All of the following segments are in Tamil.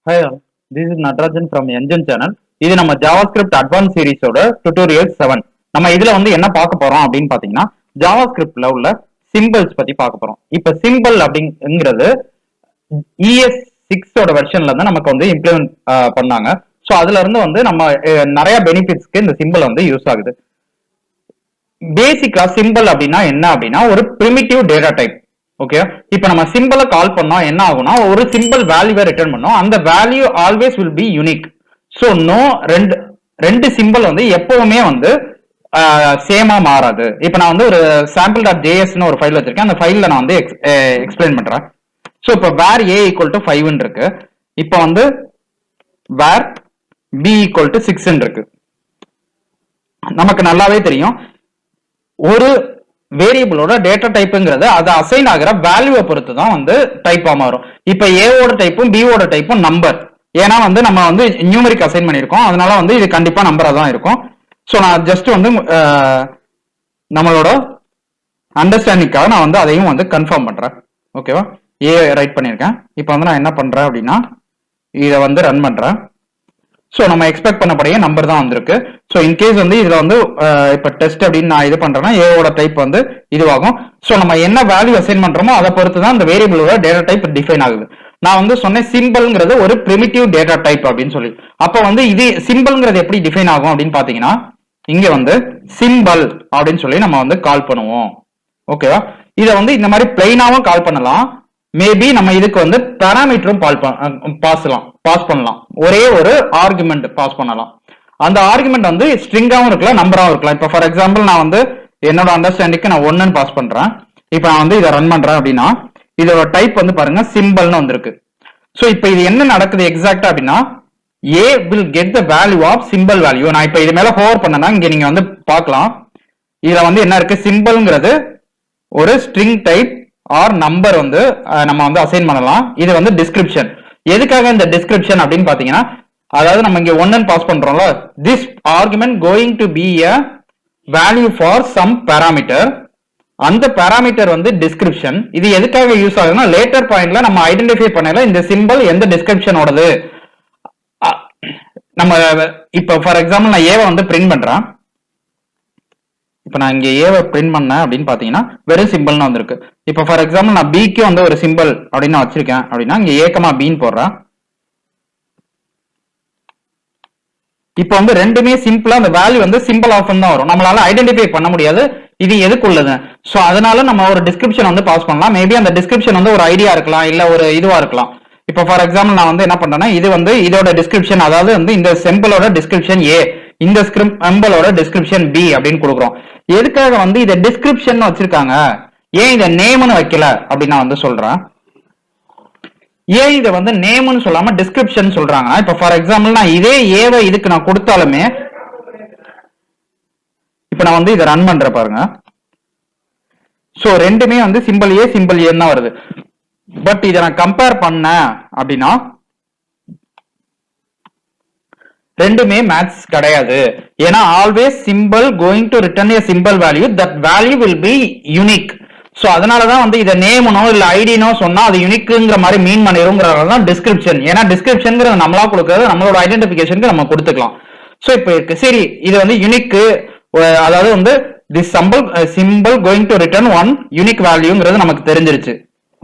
Hi all, this is Natarajan from NJan channel. இது நம்ம JavaScript Advanced Series ஓட tutorial 7. நம்ம இதுல வந்து என்ன பார்க்க போறோம் அப்படின்னு பாத்தீங்கன்னா JavaScriptல உள்ள symbols பத்தி பார்க்க போறோம். இப்ப symbol அப்படிங்கிறது ES6 ஓட வெர்ஷன்ல இருந்து நமக்கு வந்து இம்ப்ளிமெண்ட் பண்ணாங்க. சோ அதுல இருந்து வந்து நம்ம நிறைய பெனிஃபிட்ஸ்க்கு இந்த சிம்பிள் வந்து யூஸ் ஆகுது. பேசிக்கா சிம்பிள் அப்படின்னா என்ன அப்படின்னா ஒரு பிரிமிட்டிவ் டேட்டா டைப். ஓகே, இப்ப நம்ம சிம்பிளை கால் பண்ணா என்ன ஆகும்னா ஒரு சிம்பிள் வேல்யூவை ரிட்டர்ன் பண்ணோம். அந்த value always will be unique. So no ரெண்டு சிம்பிள் வந்து எப்பவுமே வந்து சேமா மாறாது. இப்ப நான் வந்து ஒரு சாம்பிள் டாட் ஜேஎஸ்னு ஒரு ஃபைல் வச்சிருக்கேன். அந்த ஃபைல்ல நான் வந்து எக்ஸ்பிளைன் பண்றேன். சோ இப்ப வேர் ஏ ஈக்குவல் டு 5 இருக்கு. இப்ப வந்து வேர் பி ஈக்குவல் டு 6 இருக்கு. நமக்கு நல்லாவே தெரியும் ஒரு வேரியபிளோட டேட்டா டைப்புங்கிறது அது அசைன் ஆகிற வேல்யூவை பொறுத்து தான் வந்து டைப்பா மாறும். இப்ப ஏவோட டைப்பும் பிஓட டைப்பும் நம்பர். ஏன்னா வந்து நம்ம வந்து நியூமரிக் அசைன் பண்ணியிருக்கோம், அதனால வந்து இது கண்டிப்பா நம்பரா தான் இருக்கும். ஸோ நான் ஜஸ்ட் வந்து நம்மளோட அண்டர்ஸ்டாண்டிங்காக நான் வந்து அதையும் வந்து கன்ஃபார்ம் பண்றேன். ஓகேவா, ஏ ரைட் பண்ணியிருக்கேன். இப்போ வந்து நான் என்ன பண்றேன் அப்படின்னா இதை வந்து ரன் பண்றேன். ஸோ நம்ம எக்ஸ்பெக்ட் பண்ணக்கூடிய நம்பர் தான் வந்திருக்கு. ஸோ இன்கேஸ் வந்து இதுல வந்து இப்போ டெஸ்ட் அப்படின்னு நான் இது பண்றேன்னா ஏவோட டைப் வந்து இதுவாகும். ஸோ நம்ம என்ன வேல்யூ அசைன் பண்றோமோ அதை பொறுத்து தான் இந்த வேரியபிளோட டேட்டா டைப் டிஃபைன் ஆகுது. நான் வந்து சொன்னேன் சிம்பிள்ங்கிறது ஒரு பிரிமிட்டிவ் டேட்டா டைப் அப்படின்னு சொல்லி. அப்போ வந்து இது சிம்பிள்ங்கிறது எப்படி டிஃபைன் ஆகும் அப்படின்னு பாத்தீங்கன்னா இங்க வந்து சிம்பிள் அப்படின்னு சொல்லி நம்ம வந்து கால் பண்ணுவோம். ஓகேவா, இதை வந்து இந்த மாதிரி பிளைனாவும் கால் பண்ணலாம். மேபி நம்ம இதுக்கு வந்து பாராமீட்டரும் பாஸ் பண்ணலாம். ஒரே ஒரு ஆர்குமெண்ட் பாஸ் பண்ணலாம். அந்த ஆர்குமெண்ட் வந்து ஸ்ட்ரிங்காவும் இருக்கலாம், நம்பராவும் இருக்கலாம். இப்போ ஃபார் எக்ஸாம்பிள் நான் வந்து என்னோட அண்டர்ஸ்டாண்டிங்க்கு நான் 1ன்னு பாஸ் பண்றேன். இப்போ நான் வந்து இதை ரன் பண்றேன் அப்படின்னா இதோட டைப் வந்து பாருங்க சிம்பிள்னு வந்திருக்கு. ஸோ இப்போ இது என்ன நடக்குது எக்ஸாக்டா அப்படின்னா A will get the value of symbol value. நான் இப்போ இது மேல ஹோவர் பண்ணனா இங்க நீங்க வந்து பார்க்கலாம். இதுல வந்து என்ன இருக்கு, சிம்பிள்ங்கிறது ஒரு ஸ்ட்ரிங் டைப் ஆர் நம்பர் வந்து நம்ம வந்து அசைன் பண்ணலாம். இது வந்து டிஸ்கிரிப்ஷன். எதுக்காக இந்த டிஸ்கிரிப்ஷன் அப்படின்னு பாத்தீங்கன்னா அதாவது நம்ம இங்க 1 pass பண்றோம்ல, this argument going to be a value for some parameter. அந்த பாராமீட்டர் வந்து டிஸ்கிரிப்ஷன். இது எதுக்காக யூஸ் ஆகுதுன்னா லேட்டர் பாயிண்ட்ல நம்ம ஐடென்டிஃபை பண்ணல இந்த சிம்பிள் எந்த டிஸ்கிரிப்ஷனோடது. நம்ம இப்ப ஃபார் எக்ஸாம்பிள் நான் ஏவை வந்து பிரிண்ட் பண்றேன். இப்ப நான் இங்க ஏவை பிரிண்ட் பண்ணேன் அப்படின்னு பாத்தீங்கன்னா வெறும் சிம்பிள்னு வந்திருக்கு. இப்ப ஃபார் எக்ஸாம்பிள் நான் பிக்கு வந்து ஒரு சிம்பிள் அப்படின்னு நான் வச்சிருக்கேன் அப்படின்னா இங்க ஏக்கமா பின்னு போடுறேன். இப்ப வந்து ரெண்டுமே சிம்பிளா அந்த வேல்யூ வந்து சிம்பிள் ஆஃப் தான் வரும். நம்மளால ஐடென்டிஃபை பண்ண முடியாது இது எதுக்குள்ளது. சோ அதனால நம்ம ஒரு டிஸ்கிரிப்ஷன் வந்து பாஸ் பண்ணலாம். மேபி அந்த டிஸ்கிரிப்ஷன் வந்து ஒரு ஐடியா இருக்கலாம், இல்ல ஒரு இதுவா இருக்கலாம். இப்ப ஃபார் எக்ஸாம்பிள் நான் வந்து என்ன பண்றேன்னா இது வந்து இதோட டிஸ்கிரிப்ஷன், அதாவது வந்து இந்த சிம்பிளோட டிஸ்கிரிப்ஷன் ஏ, இந்த சிம்பிளோட டிஸ்கிரிப்ஷன் பி அப்படின்னு கொடுக்குறோம். எதுக்காக வந்து இதை டிஸ்கிரிப்ஷன் வச்சிருக்காங்க, ஏன் இதை நேம்னு வைக்கல அப்படின்னு நான் வந்து சொல்றேன். ஏன் இதை வந்து நேம்னு சொல்லாம டிஸ்கிரிப்ஷன் சொல்றாங்க. இப்ப ஃபார் எக்ஸாம்பிள் நான் இதே ஏவை இதுக்கு நான் கொடுத்தாலுமே இப்ப நான் வந்து இதை ரன் பண்ற பாருங்க. சோ ரெண்டுமே வந்து சிம்பிள் ஏ சிம்பிள் ஏன்னு தான் வருது. பட் இதை நான் கம்பேர் பண்ண அப்படின்னா ரெண்டுமே மேட்ச் கிடையாது. ஏன்னா always simple going to return a simple value, that value will be unique. So அதனாலதான் வந்து இதை நேம்னோ இல்ல ஐடினோ சொன்னா அது யூனிக்ங்கிற மாதிரி மீன் பண்ணிருங்கிறதான் டிஸ்கிரிப்ஷன். ஏன்னா டிஸ்கிரிப்ஷன் நம்மளா கொடுக்கறது நம்மளோட ஐடென்டிபிகேஷனுக்கு நம்ம கொடுத்துக்கலாம். சோ இப்ப இருக்கு சரி இது வந்து யூனிக், அதாவது வந்து this symbol going to return one unique வேல்யூங்கிறது நமக்கு தெரிஞ்சிருச்சு.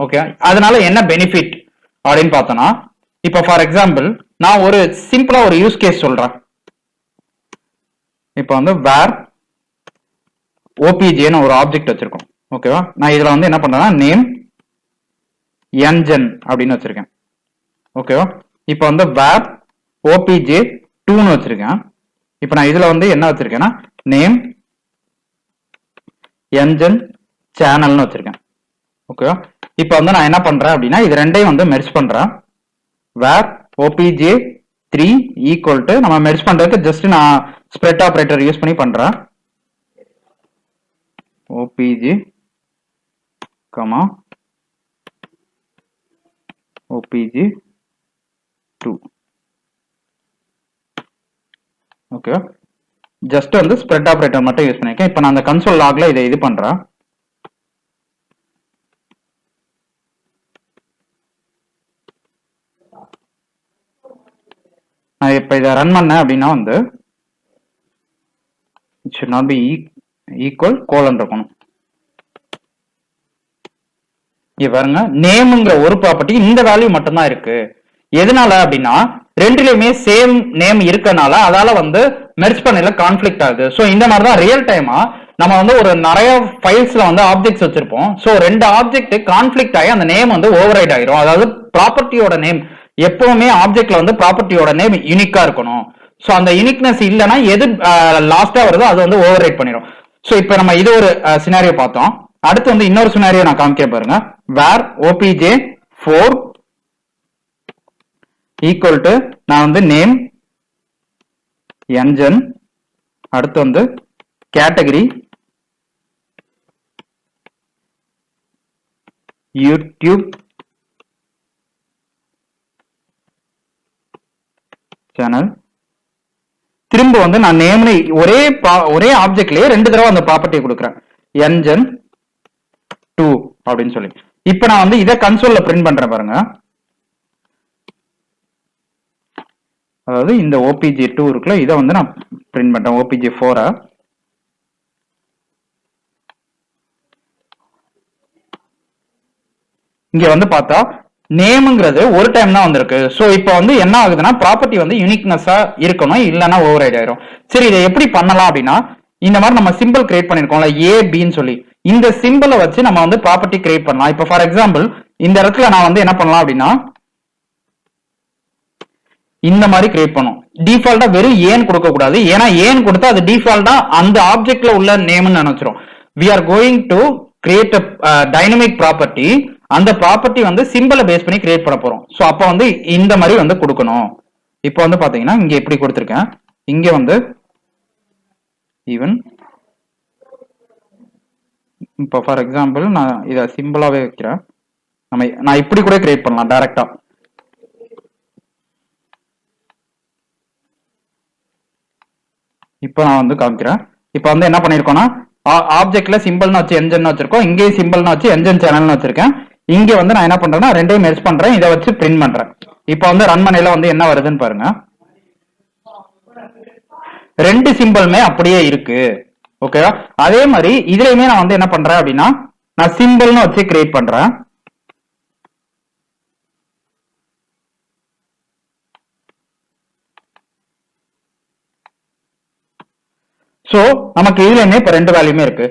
ஓகே, அதனால என்ன பெனிஃபிட் அப்படின்னு பார்த்தோம்னா இப்ப ஃபார் எக்ஸாம்பிள் நான் ஒரு சிம்பிளா ஒரு யூஸ் கேஸ் சொல்றேன். இப்ப வந்து வேர் ஓபிஜேன்னு ஒரு ஆப்ஜெக்ட் வச்சிருக்கோம். ஓகேவா, நான் இதுல வந்து என்ன பண்றேன்னா நேம் NJan அப்படின்னு வச்சிருக்கேன். ஓகேவா, இப்ப வந்து வேர் ஓபிஜே 2ன்னு வச்சிருக்கேன். இப்ப நான் இதுல வந்து என்ன வச்சிருக்கேன்னா நேம் NJan சேனல்னு வச்சிருக்கேன். ஓகேவா, இப்ப வந்து நான் என்ன பண்றேன் அப்படின்னா இது ரெண்டையும் வந்து மெர்ஜ் பண்றேன். வேர் ஓபிஜே 3 ஈக்குவல் டு நம்ம மெர்ஜ் பண்றதுக்கு ஜஸ்ட் நான் ஸ்ப்ரெட் ஆபரேட்டர் யூஸ் பண்ணி பண்றேன். OBJ comma OBJ 2. Okay, just வந்து ஸ்ப்ரெட் ஆபரேட்டர் மட்டும் யூஸ் பண்ணிருக்கேன். இப்ப நான் அந்த கன்சோல் லாக்ல இதை இது பண்றேன். நான் இப்ப இதை ரன் பண்ணேன் அப்படின்னா வந்து it should not be equal colon இருக்கணும். இங்க பாருங்க நேம்ங்கிற ஒரு ப்ராப்பர்ட்டி இந்த வேல்யூ மட்டும் தான் இருக்கு. எதனால அப்படின்னா ரெண்டுலயுமே சேம் நேம் இருக்கனால அதால வந்து மெர்ஜ் பண்ணல கான்ஃபிளிக்ட் ஆகுது. சோ இந்த மாதிரி தான் ரியல் டைமா நம்ம வந்து ஒரு நிறைய ஃபைல்ஸ்ல வந்து ஆப்ஜெக்ட்ஸ் வச்சிருப்போம். சோ ரெண்டு ஆப்ஜெக்ட் கான்ஃபிளிக்ட் ஆகி அந்த நேம் வந்து ஓவர்ரைட் ஆயிரும். அதாவது ப்ராப்பர்ட்டியோட நேம் எப்பவுமே ஆப்ஜெக்ட்ல வந்து ப்ராப்பர்ட்டியோட நேம் யூனிக்கா இருக்கணும். சோ அந்த யூனிக்னஸ் இல்லைன்னா எது லாஸ்டா வருதோ அது வந்து ஓவர்ரைட் பண்ணிடும். சோ இப்போ நம்ம இது ஒரு சினாரியோ பார்த்தோம். அடுத்து வந்து இன்னொரு சினாரியோ நான் காமிக்க பாருங்க. வேர் ஓபிஜே 4 ஈக்குவல் டு நான் வந்து நேம் NJan, அடுத்து வந்து கேட்டகரி யூடியூப் சேனல். திரும்ப வந்து நான் நேம் ஒரே ஆப்ஜெக்ட்லயே ரெண்டு தடவை அந்த ப்ராப்பர்ட்டியை கொடுக்குறேன் NJan 2 அப்படின்னு சொல்லி. இப்ப நான் வந்து இதை கன்சோல்ல பிரிண்ட் பண்றேன் பாருங்க. அதாவது இந்த OPJ2 இருக்குல்ல இதை வந்து நான் பிரிண்ட் பண்றேன் OPJ4. இங்க வந்து பார்த்தா நேம்ங்கிறது ஒரு டைம் தான் வந்திருக்கு. சோ இப்போ வந்து என்ன ஆகுதுன்னா ப்ராப்பர்ட்டி வந்து யூனிக்னஸா இருக்கணும், இல்லைன்னா ஓவர்ரைட் ஆயிரும். சரி இதை எப்படி பண்ணலாம் அப்படின்னா இந்த மாதிரி நம்ம சிம்பிள் கிரியேட் பண்ணிருக்கோம்ல ABன்னு சொல்லி இந்த சிம்பிளை வச்சு நம்ம வந்து ப்ராப்பர்ட்டி கிரியேட் பண்ணலாம். இப்போ ஃபார் எக்ஸாம்பிள் இந்த இடத்துல நான் வந்து என்ன பண்ணலாம் அப்படின்னா இந்த மாதிரி கிரியேட் பண்ணும். டிஃபால்ட்டா வெறும் ஏன் கொடுக்க கூடாது. ஏன்னா ஏன் கொடுத்தா அது டிஃபால்ட்டா அந்த ஆப்ஜெக்ட்ல உள்ள நேம்னு நினைச்சிரும். we are going to create a dynamic property. அந்த ப்ராப்பர்ட்டி வந்து சிம்பிளை பேஸ் பண்ணி கிரியேட் பண்ண போறோம். சோ அப்ப வந்து இந்த மாதிரி வந்து கொடுக்கணும். இப்போ வந்து பாத்தீங்கன்னா இங்க எப்படி கொடுத்திருக்கேன். இங்க வந்து ஈவன் இப்போ ஃபார் எக்ஸாம்பிள் நான் இதை சிம்பிளாவே வைக்கிறேன். நான் இப்படி கூட கிரியேட் பண்ணலாம் டைரக்டா. இப்போ நான் வந்து காமிக்கிறேன். இப்போ வந்து என்ன பண்ணிருக்கோம்னா ஆப்ஜெக்ட்ல சிம்பிள்னு வச்சு NJan வச்சிருக்கோம். இங்கேயும் சிம்பிள்னு வச்சு NJan சேனல்னு வச்சிருக்கேன். இங்க வந்து நான் என்ன பண்றேன்னா ரெண்டையும் மெர்ஜ் பண்றேன். இதை வச்சு பிரிண்ட் பண்றேன். இப்போ வந்து ரன் பண்ணையில வந்து என்ன வருதுன்னு பாருங்க. ரெண்டு சிம்பிளுமே அப்படியே இருக்கு. ஓகேவா? அதே மாதிரி இதுலயுமே நான் வந்து என்ன பண்றேன் அப்படின்னா நான் சிம்பிள்னு வச்சு கிரியேட் பண்றேன். சோ நமக்கு இதுலயுமே இப்ப ரெண்டு வேல்யூமே இருக்கு.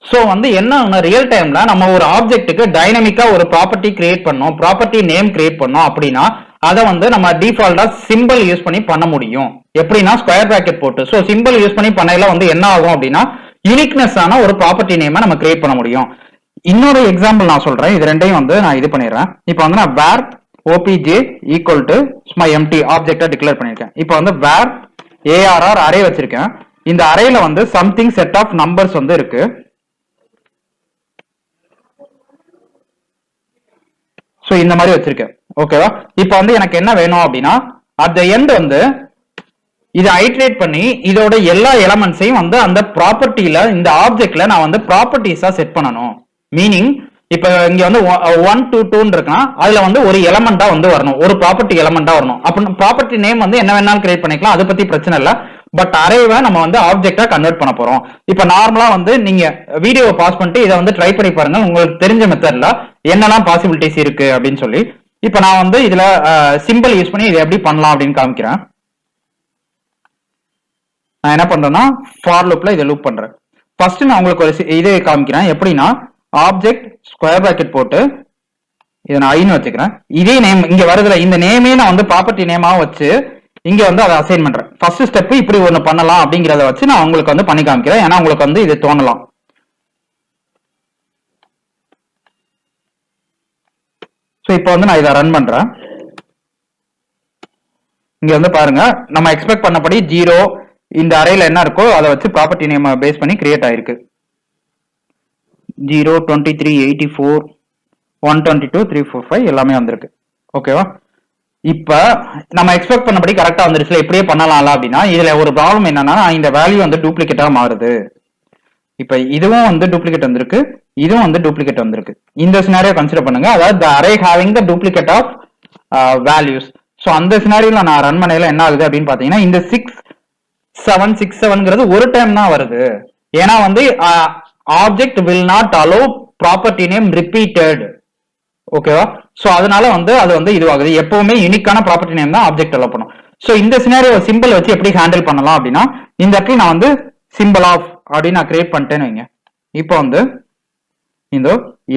சோ வந்து என்ன ரியல் டைம்ல நம்ம ஒரு ஆப்ஜெக்ட்டுக்கு டைனமிக்கா ஒரு ப்ராப்பர்ட்டி கிரியேட் பண்ணோம், ப்ராப்பர்ட்டி நேம் கிரியேட் பண்ணோம் அப்படின்னா அதை வந்து நம்ம டிஃபால்ட்டா சிம்பிள் யூஸ் பண்ணி பண்ண முடியும். எப்படின்னா ஸ்கொயர் பிராக்கெட் போட்டு. சோ சிம்பிள் யூஸ் பண்ணி பண்ணையில வந்து என்ன ஆகும் அப்படின்னா யூனிக்னஸ் ஆன ஒரு ப்ராப்பர்ட்டி நேமை நம்ம கிரியேட் பண்ண முடியும். இன்னொரு எக்ஸாம்பிள் நான் சொல்றேன். இது ரெண்டையும் வந்து நான் இது பண்ணிடுறேன். இப்போ வந்து நான் where OPJ equal to empty ஆப்ஜெக்டா டிக்ளேர் பண்ணிருக்கேன். இப்போ வந்து வேர் ARR அரே வச்சிருக்கேன். இந்த அரேல வந்து சம்திங் செட் ஆஃப் நம்பர்ஸ் வந்து இருக்கு. சோ இந்த மாதிரி வச்சிருக்கேன். ஓகேவா? இப்போ வந்து எனக்கு என்ன வேணும் அப்படின்னா அட் தி எண்ட் வந்து இதை ஐட்ரேட் பண்ணி இதோட எல்லா எலமெண்ட்ஸையும் வந்து அந்த ப்ராப்பர்ட்டியில இந்த ஆப்ஜெக்ட்ல நான் வந்து ப்ராப்பர்ட்டிஸா செட் பண்ணணும். மீனிங் இப்ப இங்க வந்து 1 2 2 இருக்குன்னா அதுல வந்து ஒரு எலமெண்டா வந்து வரணும், ஒரு ப்ராப்பர்ட்டி எலமெண்டா வரணும். அப்ப ப்ராப்பர்ட்டி நேம் வந்து என்ன வேணாலும் கிரியேட் பண்ணிக்கலாம், அதை பத்தி பிரச்சனை இல்லை. பட் அரேவை நம்ம வந்து ஆப்ஜெக்டா கன்வெர்ட் பண்ண போறோம். இப்ப நார்மலா வந்து நீங்க வீடியோவை பாஸ் பண்ணிட்டு இதை வந்து ட்ரை பண்ணி பாருங்க. உங்களுக்கு தெரிஞ்ச மெத்தட்ல என்னெல்லாம் பாசிபிலிட்டிஸ் இருக்கு அப்படின்னு சொல்லி. இப்ப நான் வந்து இதுல சிம்பிள் யூஸ் பண்ணி இதை எப்படி பண்ணலாம் அப்படின்னு காமிக்கிறேன். நான் என்ன பண்றேன்னா ஃபார் லூப்ல இதை லூப் பண்றேன். ஃபர்ஸ்ட் நான் உங்களுக்கு ஒரு இதை காமிக்கிறேன். எப்படின்னா ஆப்ஜெக்ட் ஸ்கொயர் பிராக்கெட் போட்டு இதை நான் ஐன்னு வச்சுக்கிறேன். இதே நேம் இங்க வருதுல இந்த நேமே நான் வந்து ப்ராப்பர்ட்டி நேமா வச்சு இங்க வந்து அதை அசைன் பண்றேன். ஃபர்ஸ்ட் ஸ்டெப் இப்படி ஒண்ணு பண்ணலாம் அப்படிங்கறத வச்சு நான் உங்களுக்கு வந்து பண்ணி காமிக்கிறேன். ஏன்னா உங்களுக்கு வந்து இது தோணலாம். சோ இப்போ வந்து நான் இதை ரன் பண்றேன். இங்க வந்து பாருங்க நம்ம எக்ஸ்பெக்ட் பண்ணபடி 0 இந்த அரேல என்ன இருக்கோ அதை வச்சு ப்ராப்பர்ட்டி நேம் பேஸ் பண்ணி கிரியேட் ஆயிருக்கு. 0 23 84 122 345 எல்லாமே வந்திருக்கு. ஓகேவா? இப்ப நம்ம எக்ஸ்பெக்ட் பண்ணபடி கரெக்டா வந்துருச்சுல, இப்படியே பண்ணலாம்ல அப்படின்னா இதுல ஒரு ப்ராப்ளம் என்னன்னா இந்த வேல்யூ வந்து டூப்ளிகேட்டா மாறுது. இப்ப இதுவும் வந்து டூப்ளிகேட் வந்திருக்கு, இதுவும் வந்து டூப்ளிகேட் வந்திருக்கு. இந்த சினாரியோ கன்சிடர் பண்ணுங்க. அதாவது the array having the duplicate of values. So அந்த சினாரியோல நான் ரன் பண்ணையில என்ன ஆகுது அப்படின்னு பாத்தீங்கன்னா இந்த 6767ங்கிறது ஒரு டைம் தான் வருது. ஏன்னா வந்து object will not allow property name repeated. ஓகேவா? சோ அதனால வந்து அது வந்து இதுவாகுது. எப்பவுமே யூனிக்கான ப்ராப்பர்ட்டி நேம் தான் ஆப்ஜெக்ட் அலோ பண்ணும். சோ இந்த சினாரியோ சிம்பிள் வச்சு எப்படி ஹேண்டில் பண்ணலாம் அப்படின்னா, இந்த இடத்துல நான் வந்து சிம்பிள் ஆஃப் அப்படின்னு நான் கிரியேட் பண்ணிட்டேன்னு வைங்க. இப்போ வந்து இந்த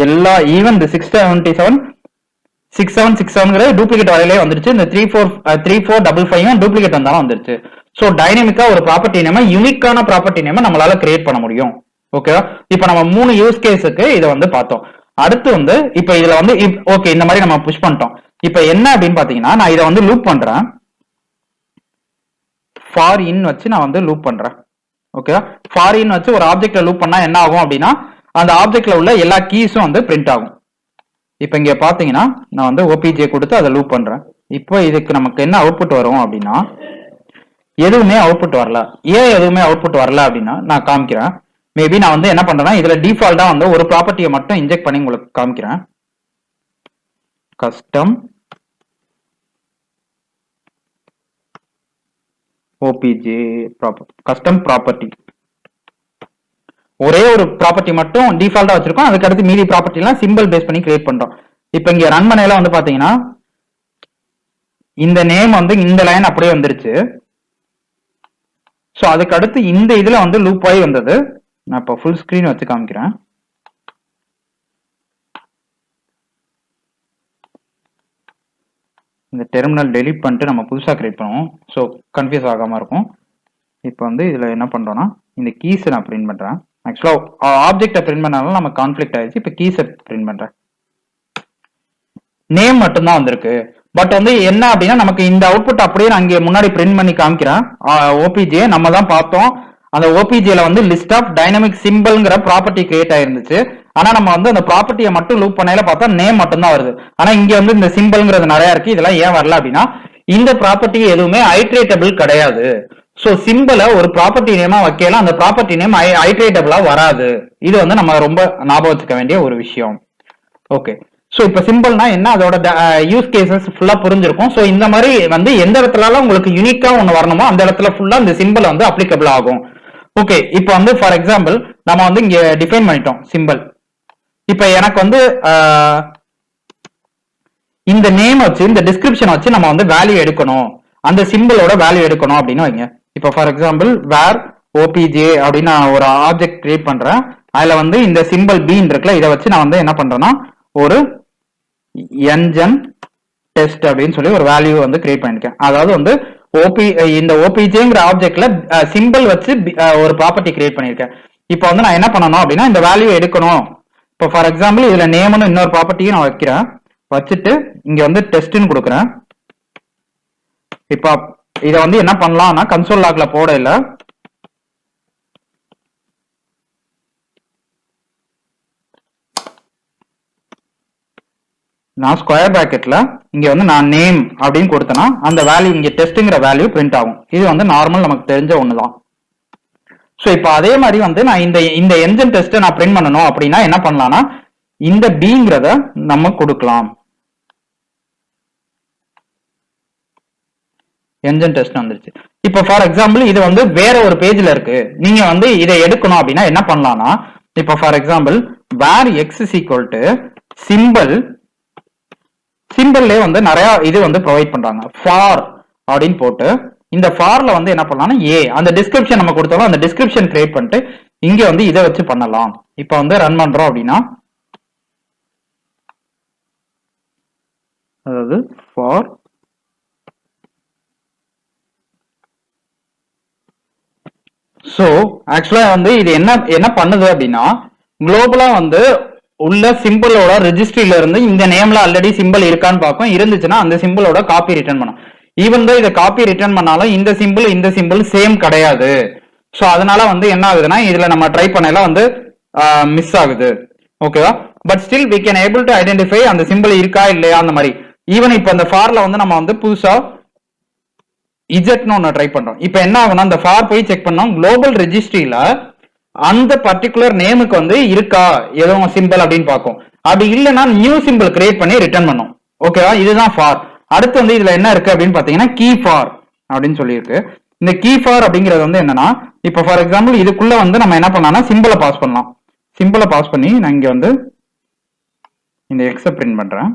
எல்லா ஈவன் இந்த 6767 டூப்ளிகேட் வரையிலே வந்துருச்சு. இந்த 3455 டூப்ளிகேட் வந்தாலும் வந்துருச்சு. சோ டைனமிக்கா ஒரு ப்ராப்பர்ட்டி நேம் யூனிக்கான ப்ராப்பர்ட்டி நேம் நம்மளால கிரியேட் பண்ண முடியும். ஓகேவா? இப்போ நம்ம 3 யூஸ் கேஸுக்கு இதை வந்து பார்த்தோம். அடுத்து வந்து இப்போ இதுல வந்து ஓகே இந்த மாதிரி நம்ம புஷ் பண்ணிட்டோம். இப்போ என்ன அப்படின்னு பாத்தீங்கன்னா நான் இதை வந்து லூப் பண்றேன். ஃபார் இன் வச்சு நான் வந்து லூப் பண்றேன். ஓகேவா? ஃபார் இன் வச்சு ஒரு ஆப்ஜெக்ட்ல லூப் பண்ணா என்ன ஆகும் அப்படின்னா அந்த ஆப்ஜெக்ட்ல உள்ள எல்லா கீஸும் வந்து பிரிண்ட் ஆகும். இப்போ இங்க பாத்தீங்கன்னா நான் வந்து ஓபிஜே கொடுத்து அதை லூப் பண்றேன். இப்போ இதுக்கு நமக்கு என்ன அவுட்புட் வரும் அப்படின்னா எதுவுமே அவுட்புட் வரல. ஏன் எதுவுமே அவுட்புட் வரல அப்படின்னா நான் காமிக்கிறேன். மேபி நான் வந்து என்ன பண்றேன்னா இதுல டிஃபால்ட்டா வந்து ஒரு ப்ராப்பர்ட்டியை மட்டும் இன்ஜெக்ட் பண்ணி உங்களுக்கு காமிக்கிறேன். கஸ்டம் ஓபிஜே கஸ்டம் ப்ராப்பர்ட்டி ஒரே ஒரு ப்ராப்பர்ட்டி மட்டும் டிஃபால்ட்டா வச்சிருக்கோம். அதுக்கு அடுத்து மீதி ப்ராப்பர்ட்டி எல்லாம் சிம்பிள் பேஸ் பண்ணி கிரியேட் பண்றோம். இப்போ இங்க ரன் பண்ணையில வந்து பாத்தீங்கன்னா இந்த நேம் வந்து இந்த லைன் அப்படியே வந்துருச்சு. சோ அதுக்கு அடுத்து இந்த இதுல வந்து லூப் ஆகி வந்தது. நான் இப்போ ஃபுல் ஸ்கிரீன் வச்சு காமிக்கிறேன். இந்த டெர்மினல் டெலீட் பண்ணிட்டு நம்ம புதுசா கிரியேட் பண்ணுவோம். ஸோ கன்ஃபியூஸ் ஆகாம இருக்கும். இப்போ வந்து இதுல என்ன பண்றோம்னா இந்த கீஸ் நான் பிரிண்ட் பண்றேன். ஆக்சுவலா ஆப்ஜெக்டை பிரிண்ட் பண்ணாலும் நம்ம கான்ஃபிளிக்ட் ஆயிடுச்சு. இப்போ கீஸை பிரிண்ட் பண்றேன். நேம் மட்டும்தான் வந்திருக்கு. பட் வந்து என்ன அப்படின்னா நமக்கு இந்த அவுட்புட் அப்படியே நான் இங்கே முன்னாடி பிரிண்ட் பண்ணி காமிக்கிறேன். ஓபிஜே நம்ம தான் பார்த்தோம். அந்த ஓபிஜேல வந்து லிஸ்ட் ஆஃப் டைனமிக் சிம்பிள்ங்கிற ப்ராப்பர்ட்டி கிரியேட் ஆயிருந்துச்சு. ஆனா நம்ம வந்து அந்த ப்ராப்பர்ட்டியை மட்டும் லூப் பண்ணையில பார்த்தா நேம் மட்டும் தான் வருது. ஆனா இங்க வந்து இந்த சிம்பிள்ங்கிறது நிறைய இருக்கு. இதெல்லாம் ஏன் வரல அப்படின்னா இந்த ப்ராப்பர்ட்டி எதுவுமே ஐட்ரேட்டபிள் கிடையாது. சோ சிம்பிள ஒரு ப்ராப்பர்ட்டி நேமா வைக்கலாம். அந்த ப்ராப்பர்ட்டி நேம் ஐட்ரேட்டபிளா வராது. இது வந்து நம்ம ரொம்ப ஞாபகம் வச்சுக்க வேண்டிய ஒரு விஷயம். ஓகே. சோ இப்ப சிம்பிள்னா என்ன அதோட யூஸ் கேசஸ் ஃபுல்லா புரிஞ்சிருக்கும். சோ இந்த மாதிரி வந்து எந்த இடத்துல உங்களுக்கு யூனிக்கா ஒண்ணு வரணுமோ அந்த இடத்துல ஃபுல்லா இந்த சிம்பிள் வந்து அப்ளிகபிள் ஆகும். ஓகே. இப்போ வந்து ஃபார் எக்ஸாம்பிள் நம்ம வந்து இங்க டிஃபைன் பண்ணிட்டோம் சிம்பிள். இப்ப எனக்கு வந்து இந்த நேம் வச்சு இந்த டிஸ்கிரிப்ஷன் வச்சு நம்ம வந்து வேல்யூ எடுக்கணும். அந்த சிம்பிளோட வேல்யூ எடுக்கணும் அப்படின்னு வைங்க. இப்போ ஃபார் எக்ஸாம்பிள் வேர் ஓபிஜே அப்படின்னு நான் ஒரு ஆப்ஜெக்ட் கிரியேட் பண்றேன். அதுல வந்து இந்த சிம்பிள் பீன் இருக்குல்ல இதை வச்சு நான் வந்து என்ன பண்றேன்னா ஒரு NJan டெஸ்ட் அப்படின்னு சொல்லி ஒரு வேல்யூ வந்து கிரியேட் பண்ணிருக்கேன். அதாவது வந்து இந்த ஓபிஜேங்கிற ஆப்ஜெக்ட்ல சிம்பிள் வச்சு ஒரு ப்ராப்பர்ட்டி கிரியேட் பண்ணிருக்கேன். இப்போ வந்து நான் என்ன பண்ணணும் அப்படின்னா இந்த வேல்யூ எடுக்கணும். இப்போ ஃபார் எக்ஸாம்பிள் இதுல நேம்னு இன்னொரு ப்ராப்பர்ட்டியும் நான் வைக்கிறேன். வச்சுட்டு இங்க வந்து டெஸ்ட்னு கொடுக்குறேன். இப்போ இதை வந்து என்ன பண்ணலாம்னா கன்சோல் லாக்ல போட இல்லை. நான் ஸ்கொயர் பிராக்கெட்ல இங்க வந்து நான் நேம் அப்படின்னு கொடுத்தேன்னா அந்த வேல்யூ இங்க டெஸ்ட்ங்கிற வேல்யூ பிரிண்ட் ஆகும். இது வந்து நார்மல் நமக்கு தெரிஞ்ச ஒண்ணுதான். சோ இப்போ அதே மாதிரி வந்து நான் இந்த என்ஜன் டெஸ்ட் நான் பிரிண்ட் பண்ணணும் அப்படின்னா என்ன பண்ணலாம்னா இந்த பிங்கிறத நம்ம கொடுக்கலாம். என்ஜன் டெஸ்ட் வந்துருச்சு. இப்போ ஃபார் எக்ஸாம்பிள் இது வந்து வேற ஒரு பேஜ்ல இருக்கு. நீங்க வந்து இதை எடுக்கணும் அப்படின்னா என்ன பண்ணலாம்னா இப்போ for example where X is equal to சிம்பிள்லயே வந்து நிறைய இது வந்து ப்ரொவைட் பண்றாங்க. ஃபார் அப்படின்னு போட்டு இந்த ஃபார்ல வந்து என்ன பண்ணலாம்னா அந்த டிஸ்கிரிப்ஷன் நம்ம கொடுத்தாலும் அந்த டிஸ்கிரிப்ஷன் கிரியேட் பண்ணிட்டு இங்க வந்து இதை வச்சு பண்ணலாம். இப்போ வந்து ரன் பண்றோம் அப்படின்னா அதாவது ஃபார் சோ ஆக்சுவலா வந்து இது என்ன பண்ணுது அப்படின்னா குளோபலா வந்து உள்ள சிம்பிளோட ரெஜிஸ்ட்ரியில இருந்து இந்த நேம்ல ஆல்ரெடி சிம்பிள் இருக்கான்னு பார்க்கும். இருந்துச்சுன்னா அந்த சிம்பிளோட காப்பி ரிட்டர்ன் பண்ணும். ஈவன் தான் இதை காப்பி ரிட்டர்ன் பண்ணாலும் இந்த சிம்பிள் சேம் கிடையாது. சோ அதனால வந்து என்ன ஆகுதுன்னா இதுல நம்ம ட்ரை பண்ணல வந்து மிஸ் ஆகுது. ஓகேவா? But still we can able to identify அந்த சிம்பிள் இருக்கா இல்லையா அந்த மாதிரி. ஈவன் இப்ப அந்த ஃபார்ல வந்து நம்ம வந்து புதுசா இஜெட்னு ஒன்னு ட்ரை பண்றோம். இப்போ என்ன ஆகும்னா அந்த ஃபார் போய் செக் பண்ணோம். குளோபல் ரெஜிஸ்ட்ரியில அந்த பர்டிகுலர் நேமுக்கு வந்து இருக்கா ஏதோ சிம்பிள் அப்படின்னு பார்க்கும். அப்படி இல்லைன்னா நியூ சிம்பிள் கிரியேட் பண்ணி ரிட்டர்ன் பண்ணும். ஓகேவா? இதுதான் ஃபார். அடுத்து வந்து இதுல என்ன இருக்கு அப்படின்னு பாத்தீங்கன்னா கீ ஃபார் அப்படின்னு சொல்லியிருக்கு. இந்த கீ ஃபார் அப்படிங்கிறது வந்து என்னன்னா, இப்போ ஃபார் எக்ஸாம்பிள் இதுக்குள்ள வந்து நம்ம என்ன பண்ணலாம்னா சிம்பிளை பாஸ் பண்ணலாம். சிம்பிளை பாஸ் பண்ணி நான் இங்க வந்து இந்த எக்ஸை பிரிண்ட் பண்றேன்.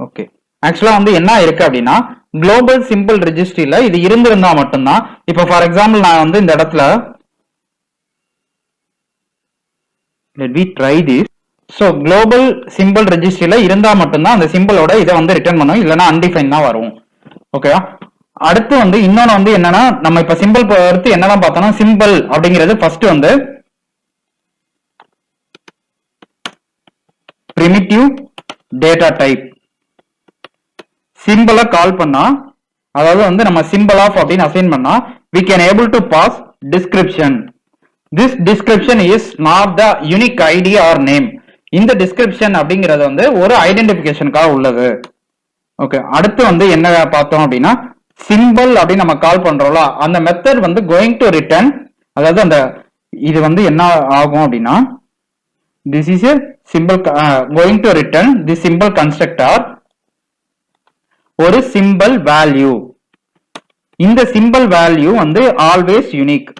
ஓகே, ஆக்சுவலா வந்து என்ன இருக்கு அப்படின்னா குளோபல் சிம்பிள் ரெஜிஸ்ட்ரியில இது இருந்திருந்தா மட்டும்தான். இப்போ ஃபார் எக்ஸாம்பிள் நான் வந்து இந்த இடத்துல let me try this. So global symbol ரெஜிஸ்ட்ரியில இருந்தா மட்டும்தான் அந்த சிம்பிளோட இதை வந்து ரிட்டர்ன் பண்ணும், இல்லைன்னா அன்டிஃபைன் தான் வரும். ஓகேவா? அடுத்து வந்து இன்னொன்னு வந்து என்னன்னா, நம்ம இப்ப சிம்பிள் பொறுத்து என்னெல்லாம் பார்த்தோம்னா, சிம்பிள் அப்படிங்கிறது ஃபர்ஸ்ட் வந்து primitive data type. சிம்பிளை கால் பண்ணா, அதாவது வந்து நம்ம சிம்பிள் ஆஃப் அப்படின்னு அசைன் பண்ணா we can able to pass description. This description is not the unique ID or name. இந்த description அப்படிங்கிறது வந்து ஒரு ஐடென்டிபிகேஷனுக்காக உள்ளது. ஓகே, அடுத்து வந்து என்ன பார்த்தோம் அப்படின்னா, சிம்பிள் அப்படின்னு நம்ம கால் பண்றோம்ல, அந்த மெத்தட் வந்து going to return, அதாவது அந்த இது வந்து என்ன ஆகும் அப்படின்னா, this is a symbol going to return this symbol constructor ஒரு சிம்பிள் வேல்யூ. இந்த சிம்பிள் வேல்யூ வந்து ஆல்வேஸ் யூனிக்.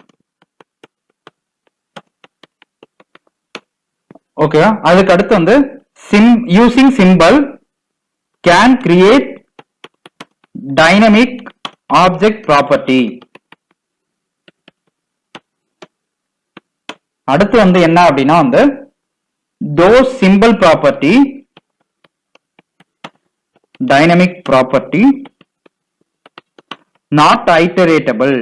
ஓகே, அதுக்கு அடுத்து வந்து using simple can create dynamic object property. அடுத்து வந்து என்ன அப்படின்னா வந்து those symbol property dynamic property not iteratable.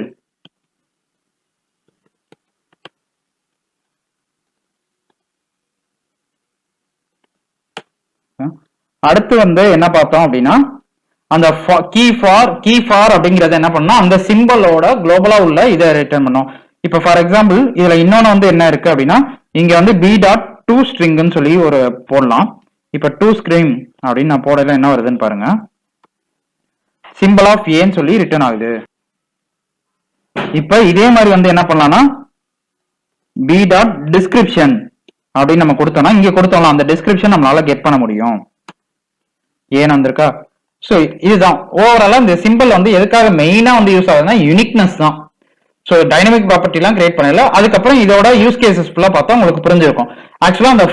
அடுத்து வந்து என்ன பார்த்தோம் அப்படின்னா, அந்த கீ ஃபார் அப்படிங்கறது என்ன பண்ணா அந்த சிம்பிளோட குளோபலா உள்ள இதை ரிட்டர்ன் பண்ணும். இப்ப ஃபார் எக்ஸாம்பிள் இதுல இன்னொன்னு வந்து என்ன இருக்கு அப்படின்னா, இங்க வந்து b டாட் டூ ஸ்ட்ரிங்னு சொல்லி ஒரு போடலாம். இப்ப டூ ஸ்ட்ரிங் அப்படின்னு நான் போடல, என்ன வருதுன்னு பாருங்க, சிம்பிள் ஆஃப் ஏன்னு சொல்லி ரிட்டர்ன் ஆகுது. இப்ப இதே மாதிரி வந்து என்ன பண்ணலாம்னா b டாட் டிஸ்கிரிப்ஷன் அப்படின்னு நம்ம கொடுத்தோம்னா, இங்க கொடுத்தோம்ல அந்த டிஸ்கிரிப்ஷன் நம்மளால கெட் பண்ண முடியும். ஏன் வந்திருக்கா? சோ இதுதான் ஓவராலா இந்த சிம்பிள் வந்து எதுக்காக மெயினா வந்து யூஸ் ஆகுதுன்னா யூனிக்னஸ் தான். ஸோ டைனமிக் ப்ராப்பர்ட்டி எல்லாம் கிரியேட் பண்ணல. அதுக்கப்புறம் இதோட யூஸ் கேசஸ் ஃபுல்லா பார்த்தா உங்களுக்கு புரிஞ்சிருக்கும். ஆக்சுவலா அந்த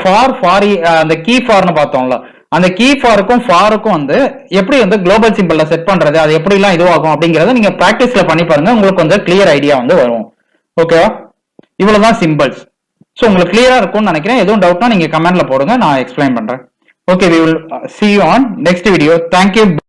அந்த கீ ஃபார்னு பார்த்தோம்ல, அந்த கீ ஃபாருக்கும் ஃபாருக்கும் வந்து எப்படி வந்து குளோபல் சிம்பிள்ல செட் பண்றது, அது எப்படி எல்லாம் இதுவாகும் அப்படிங்கறத நீங்க பிராக்டிஸ்ல பண்ணி பாருங்க, உங்களுக்கு கொஞ்சம் கிளியர் ஐடியா வந்து வரும். ஓகேவா? இவ்வளவுதான் சிம்பிள்ஸ். ஸோ உங்களுக்கு கிளியரா இருக்கும்னு நினைக்கிறேன். எதுவும் டவுட்னா நீங்க கமெண்ட்ல போடுங்க, நான் எக்ஸ்பிளைன் பண்றேன். Okay, we will see you on next video. Thank you.